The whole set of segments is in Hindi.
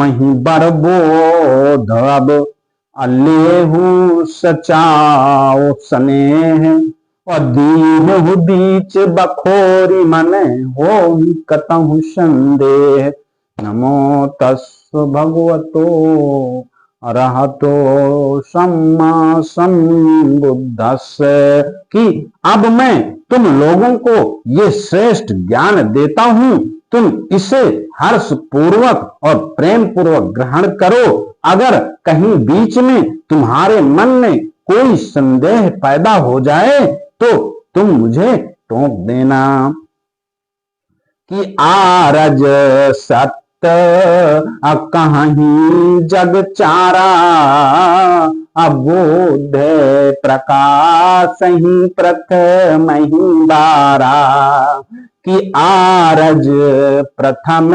मही बरबोध अब अलेहू सचाओ स्नेह और दीन बीच बखोरी मन हो कतहु संदेह। नमो तस् भगवतो अरहतो सम्मा सम्बुद्धस्स। कि अब मैं तुम लोगों को ये श्रेष्ठ ज्ञान देता हूं, तुम इसे हर्ष पूर्वक और प्रेम पूर्वक ग्रहण करो। अगर कहीं बीच में तुम्हारे मन में कोई संदेह पैदा हो जाए तो तुम मुझे टोक देना। कि आरज सत्य कहीं जग चारा अबोध प्रकाश ही प्रथम ही बारा। कि आरज प्रथम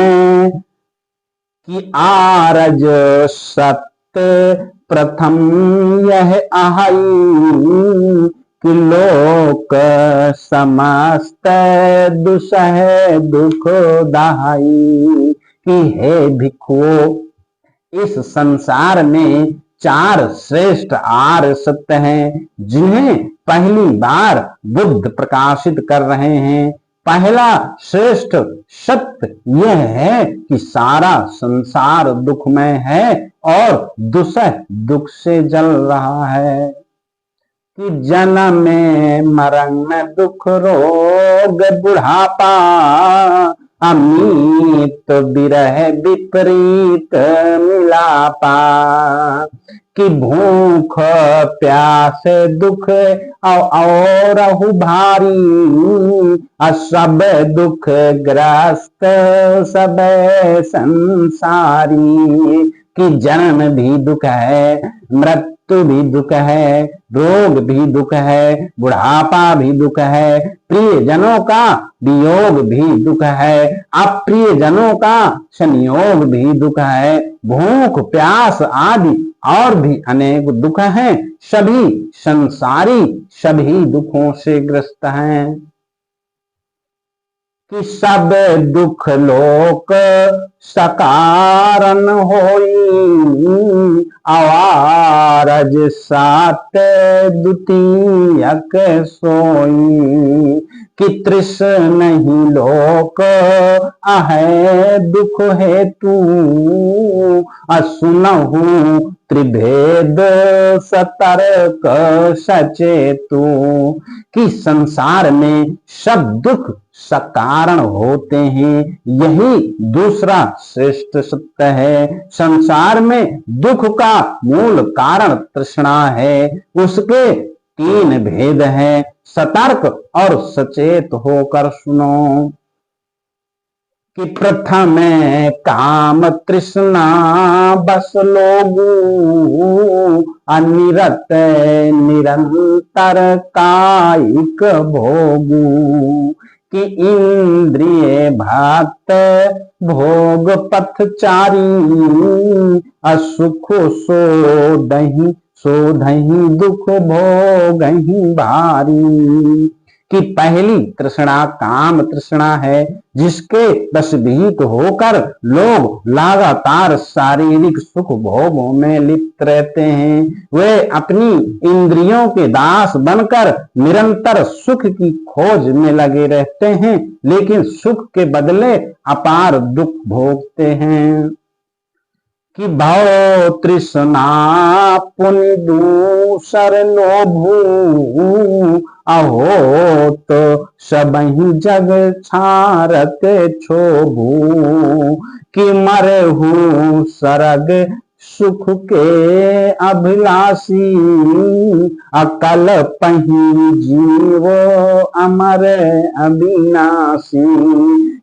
कि आरज सत्य प्रथम यह आहई। कि लोक समस्त दुसह दुख दाई। कि हे भिक्षुओं, इस संसार में 4 श्रेष्ठ आर्य सत्य हैं जिन्हें पहली बार बुद्ध प्रकाशित कर रहे हैं। पहला श्रेष्ठ सत्य यह है कि सारा संसार दुखमय है और दुसह दुख से जल रहा है। कि जन्म में मरण दुख रोग बुढ़ापा अमित विरह विपरीत मिलापा। कि भूख प्यास दुख और भारी सब दुख ग्रस्त सब संसारी। कि जन्म भी दुख है, मृत्यु भी दुख है, रोग भी दुख है, बुढ़ापा भी दुख है, प्रियजनों का वियोग भी दुख है, अप्रिय जनों का संयोग भी दुख है, भूख प्यास आदि और भी अनेक दुख हैं। सभी संसारी सभी दुखों से ग्रस्त हैं। कि सब दुख लोक सकारन होई आवारज सात द्वितीयक सोई। कि तृष्ण नहीं लोक अहे दुख हेतु असुनहु त्रिभेद सतर्क सचेतु। कि संसार में सब दुख सकारण होते हैं, यही दूसरा श्रेष्ठ सत्य है। संसार में दुख का मूल कारण तृष्णा है, उसके 3 भेद हैं, सतर्क और सचेत होकर सुनो। कि प्रथम काम तृष्णा बस लोगू अनिरत निरंतर कायिक भोगू। कि इंद्रिय भक्त भोग पथचारी असुख सोधहि दुख भोगहि भारी। कि पहली तृष्णा काम तृष्णा है, जिसके वशभूत होकर लोग लगातार शारीरिक सुख भोगों में लिप्त रहते हैं। वे अपनी इंद्रियों के दास बनकर निरंतर सुख की खोज में लगे रहते हैं, लेकिन सुख के बदले अपार दुख भोगते हैं। कि भव तृष्णा पुनि दूसर लोभू अहोत सबहि जग छारत क्षोभू। कि मरहु सरग सुख के अभिलाषी अकल पही जीव अमर अविनाशी।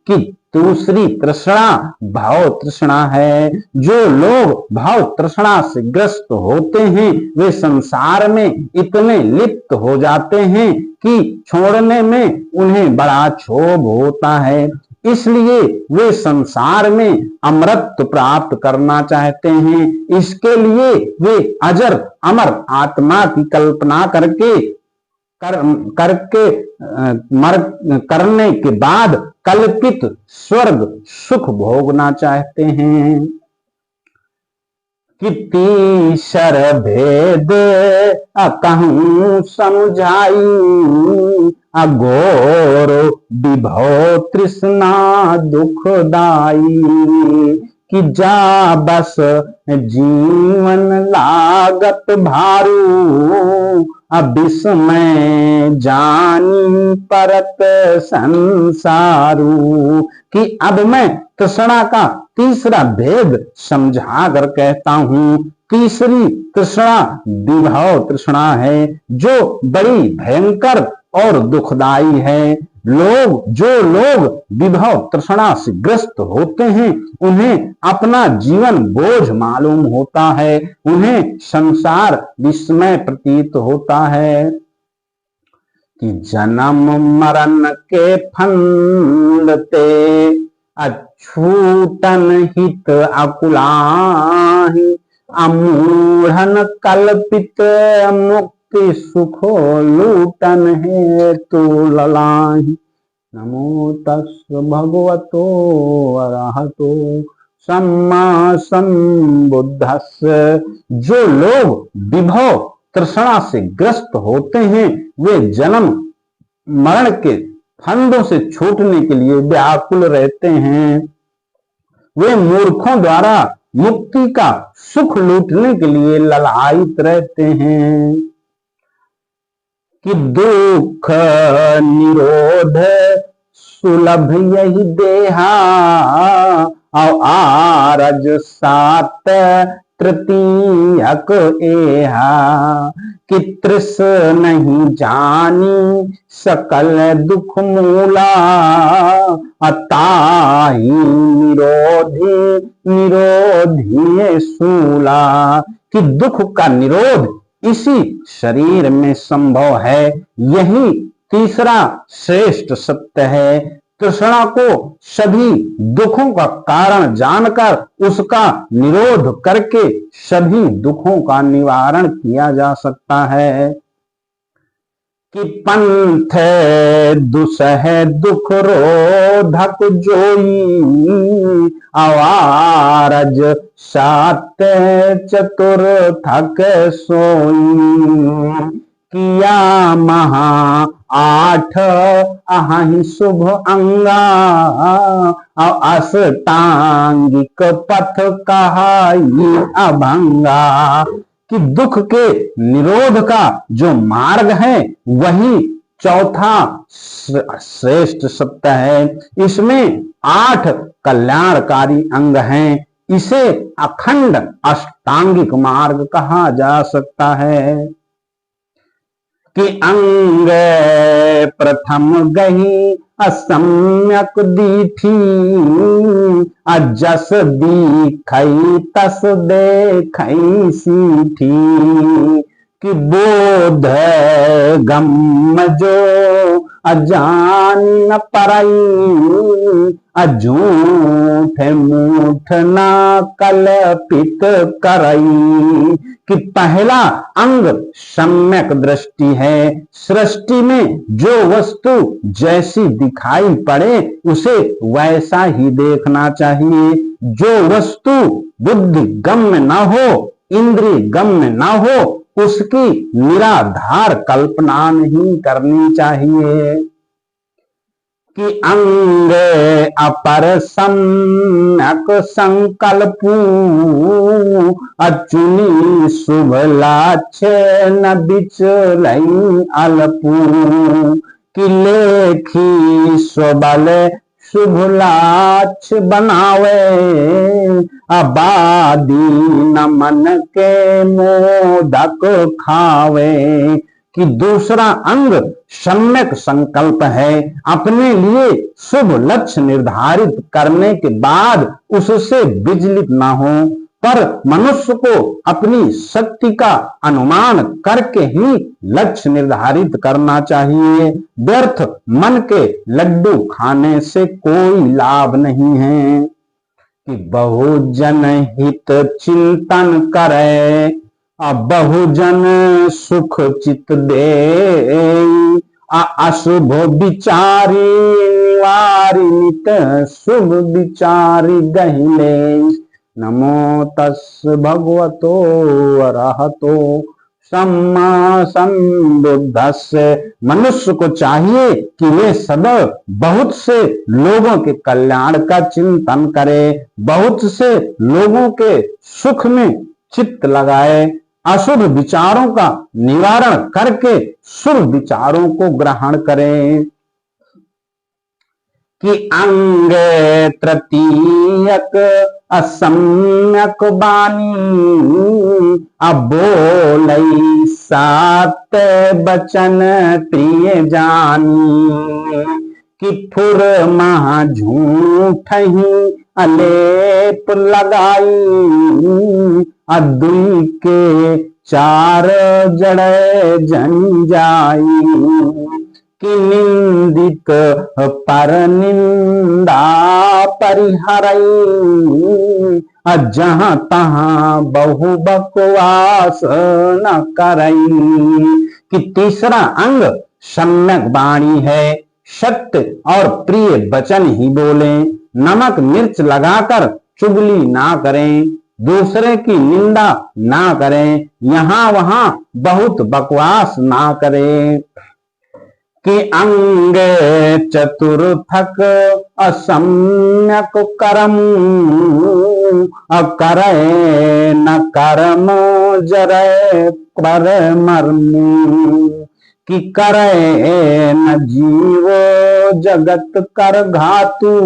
कि दूसरी तृष्णा भाव तृष्णा है। जो लोग भाव तृष्णा से ग्रस्त होते हैं वे संसार में इतने लिप्त हो जाते हैं कि छोड़ने में उन्हें बड़ा क्षोभ होता है। इसलिए वे संसार में अमरत्व प्राप्त करना चाहते हैं। इसके लिए वे अजर अमर आत्मा की कल्पना करने के बाद कल्पित स्वर्ग सुख भोगना चाहते हैं। कि तीसर भेद कहूँ समझाई, अघोर विभव तृष्णा दुखदाई, कि जा बस जीवन लागत भारू, अब इसमें जानी परत संसारू, कि अब मैं तृष्णा का तीसरा भेद समझा कर कहता हूं। तीसरी तृष्णा विभव तृष्णा है, जो बड़ी भयंकर और दुखदाई है। जो लोग विभव तृष्णा से ग्रस्त होते हैं, उन्हें अपना जीवन बोझ मालूम होता है, उन्हें संसार विस्मय प्रतीत होता है। कि जन्म मरण के फंदते, अछूटन हित अकुलाहि, अमूढ़न कल्पित मुक्ति सुखो लूटन हेतु ललाहि। नमो तस् भगवतो अरहतो सम्मा संबुद्धस्स। जो लोग विभव तृष्णा से ग्रस्त होते हैं, वे जन्म मरण के फंदों से छूटने के लिए व्याकुल रहते हैं। वे मूर्खों द्वारा मुक्ति का सुख लूटने के लिए ललायित रहते हैं। कि दुख निरोध सुलभ यही देहा, और आरज सात तृतीयक एहा, कि तृष नहीं जानी सकल दुख मूला, अताही निरोधी निरोधी सूला। कि दुख का निरोध इसी शरीर में संभव है, यही तीसरा श्रेष्ठ सत्य है। तृष्णा को सभी दुखों का कारण जानकर उसका निरोध करके सभी दुखों का निवारण किया जा सकता है। कि पंथ दुसह दुख रोधक जोई, आवारज सात चतुर्थक सोई, किया महा आठ अहि शुभ अंगा, अष्टांगिक पथ कहाई अभंगा। कि दुख के निरोध का जो मार्ग है, वही चौथा श्रेष्ठ सत्य है। इसमें 8 कल्याणकारी अंग हैं, इसे अखंड अष्टांगिक मार्ग कहा जा सकता है। कि अंग प्रथम गही असम्यक दीठी, अजस दीखई तस देखई सीठी, कि बोध गम जो अजान न परई, अझूठ मूठ ना कल्पित करई। कि पहला अंग सम्यक दृष्टि है। सृष्टि में जो वस्तु जैसी दिखाई पड़े उसे वैसा ही देखना चाहिए। जो वस्तु बुद्धि गम्य न हो, इंद्रिय गम्य न हो, उसकी निराधार कल्पना नहीं करनी चाहिए। कि अंग अपर सम्यक संकल्पू, अचुनी शुभ लाछ न बिचलई अल्पू, कि लेखी स्वबल शुभ लाछ बनावे, आबादी न मन के मोदक खावे। कि दूसरा अंग सम्यक संकल्प है। अपने लिए शुभ लक्ष्य निर्धारित करने के बाद उससे विचलित ना हो, पर मनुष्य को अपनी शक्ति का अनुमान करके ही लक्ष्य निर्धारित करना चाहिए। व्यर्थ मन के लड्डू खाने से कोई लाभ नहीं है। कि बहुजन हित चिंतन करे, बहुजन सुख चित दे, अशुभ विचारी निवारी नित शुभ विचारी गहिले। नमो तस् भगवतो अरहतो सम्मा संबुद्धस्स। मनुष्य को चाहिए कि वे सदैव बहुत से लोगों के कल्याण का चिंतन करे, बहुत से लोगों के सुख में चित्त लगाए, अशुभ विचारों का निवारण करके शुभ विचारों को ग्रहण करें। कि अंग तृतीयक असम्यक बानी, अब बोलई सात बचन प्रिय जानी। कि ठुर महा झूठ ही अलेप लगाई, अदुई के चार जड़े जन जाई। कि निंदित पर निंदा परिहरई, जहां तहां बहु बकवास न करई। कि तीसरा अंग सम्यक वाणी है, सत्य और प्रिय वचन ही बोले, नमक मिर्च लगाकर चुगली ना करें, दूसरे की निंदा ना करें, यहाँ वहां बहुत बकवास ना करें। कि अंग चतुर्थक असम्यक कर्म, करे न कर्म जरे पर मर्म। कि करे न जीव जगत कर घातु,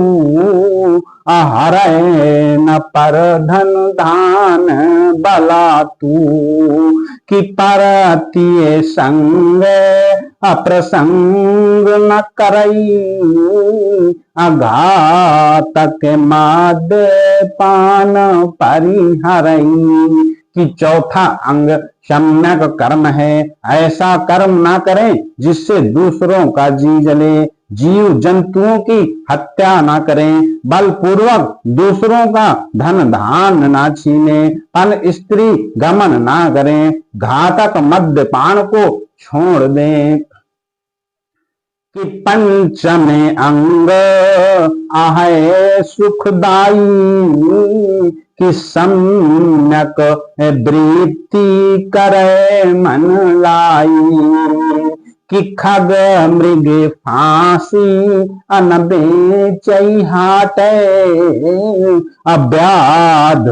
हरे न पर धन दान बलातु। कि परतिय संग अप्रसंग न करई, अघातक माद पान परिहरई। कि चौथा अंग सम्यक कर्म है, ऐसा कर्म ना करें जिससे दूसरों का जी जले, जीव जंतुओं की हत्या ना करें, बलपूर्वक दूसरों का धन धान ना छीने, अन स्त्री गमन ना करें, घातक मद्यपान को छोड़ दें। कि पंचमे अंग आहे सुखदाई, कि सम्यक वृत्ति करे मन लाई। कि खग मृग फांसी अन बेचई हाटे, अव्याध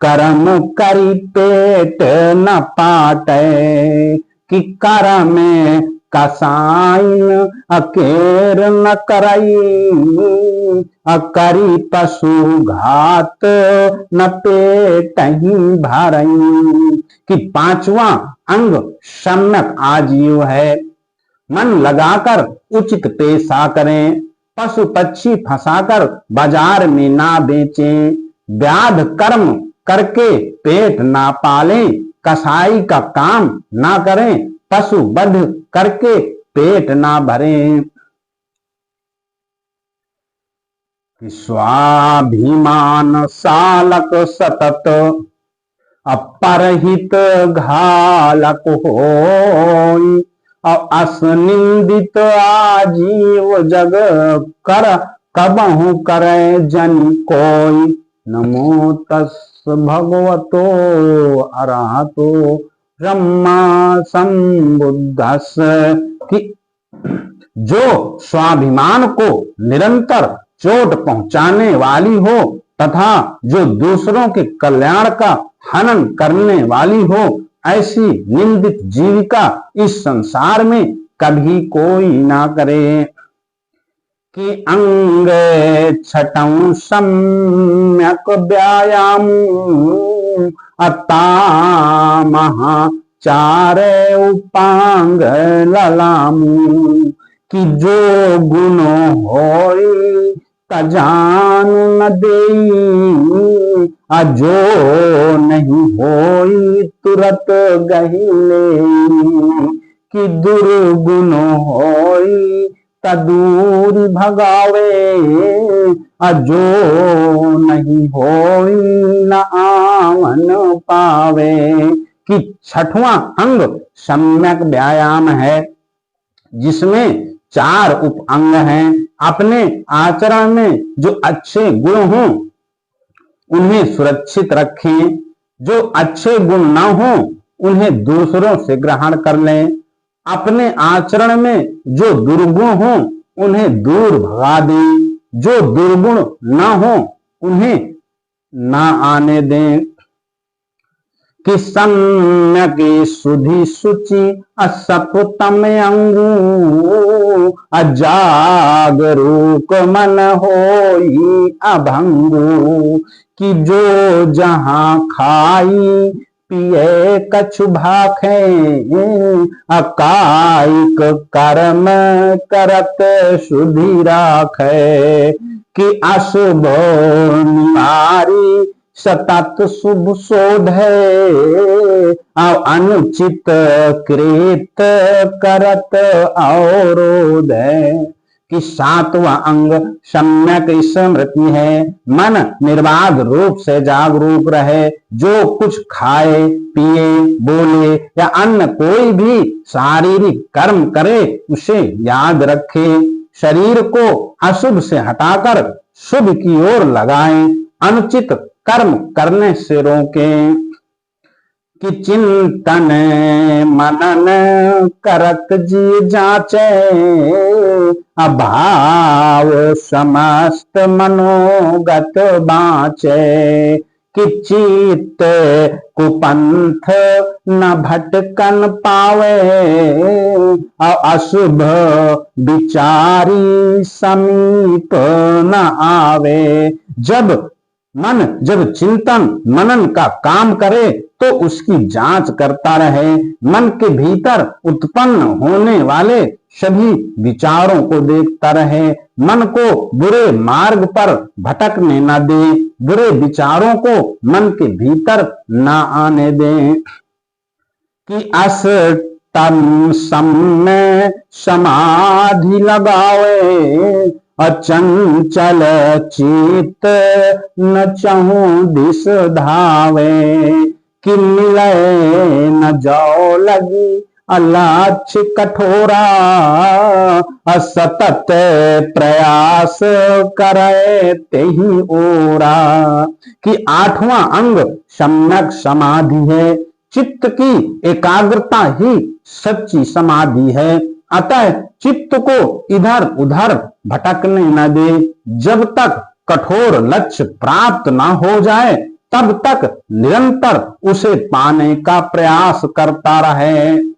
कर्म करी पेट न पाटे। कि कर में कसाइन अकेर न करई, करी पशु घात न पेट ही भरई। कि पांचवा अंग सम्यक आजीव है, मन लगाकर उचित पेशा करें, पशु पक्षी फंसाकर बाजार में ना बेचें, व्याध कर्म करके पेट ना पालें, कसाई का काम ना करें, पशु वध करके पेट ना भरें। स्वाभिमान सालक सतत अपरहित घालक होई, असनिंदित आजीव जग कर कबहु करे जन कोई। नमो तस् भगवतो अरहतो सम्मा संबुद्धस्स। कि जो स्वाभिमान को निरंतर चोट पहुंचाने वाली हो तथा जो दूसरों के कल्याण का हनन करने वाली हो, ऐसी निंदित जीविका इस संसार में कभी कोई ना करे। कि अंग छठं सम्यक व्यायाम, अतामह चारे उपांग ललामु। कि जो गुनो होई तजान न देई, जो नहीं होई तुरत गहिले। कि दुर्गुनो होई तदूर भगावे, जो नहीं होई न आवन पावे। कि छठवां अंग सम्यक व्यायाम है, जिसमें 4 उप अंग हैं। अपने आचरण में जो अच्छे गुण हों उन्हें सुरक्षित रखें। जो अच्छे गुण न हो उन्हें दूसरों से ग्रहण कर लें। अपने आचरण में जो दुर्गुण हो उन्हें दूर भगा दें। जो दुर्गुण न हो उन्हें ना आने दें। कि सम्यक सुधि सुचि असपुतम अंगू अजागरूक मन होई अभंगू। कि जो जहां खाई पिए कछु भाखे अकायिक कर्म करत शुद्धि राखे। कि अशुभ निवारी सतत शुभ शोधे अनुचित कृत करत अवरोध। कि सातवां अंग सम्यक स्मृति है। मन निर्बाध रूप से जागरूक रहे। जो कुछ खाए पिए बोले या अन्य कोई भी शारीरिक कर्म करे उसे याद रखे। शरीर को अशुभ से हटाकर शुभ की ओर लगाएं। अनुचित कर्म करने से रोकें। कि चिंतन मनन करत जी जाचे अभाव समस्त मनोगत बाचे। कि चित्त कुपंथ न भटकन पावे अशुभ विचारी समीप न आवे। जब चिंतन मनन का काम करे तो उसकी जांच करता रहे। मन के भीतर उत्पन्न होने वाले सभी विचारों को देखता रहे। मन को बुरे मार्ग पर भटकने न दे। बुरे विचारों को मन के भीतर न आने दे। कि अष्टम समय समाधि लगावे अचंचल चित न चहु दिस धावे। कि मिले न जाओ लगी अलाच कठोरा असतत प्रयास करे तेहि ओरा। कि आठवां अंग सम्यक समाधि है। चित्त की एकाग्रता ही सच्ची समाधि है। अतः चित्त को इधर उधर भटकने न दे। जब तक कठोर लक्ष्य प्राप्त न हो जाए तब तक निरंतर उसे पाने का प्रयास करता रहे।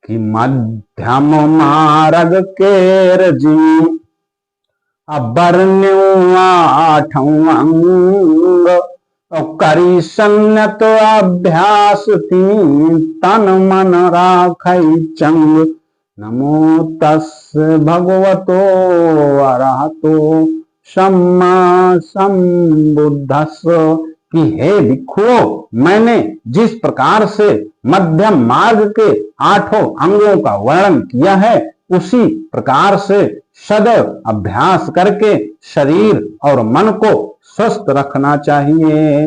कि मध्यम मार्ग केर जी अबरन्यु आठवां अंग करी सन्नत अभ्यास तीन तन मन राखै चंग। नमो तस् भगवतो अरहतो सम्मा संबुद्धस्स। कि हे भिक्षुओं, मैंने जिस प्रकार से मध्यम मार्ग के आठों अंगों का वर्णन किया है उसी प्रकार से सदैव अभ्यास करके शरीर और मन को स्वस्थ रखना चाहिए।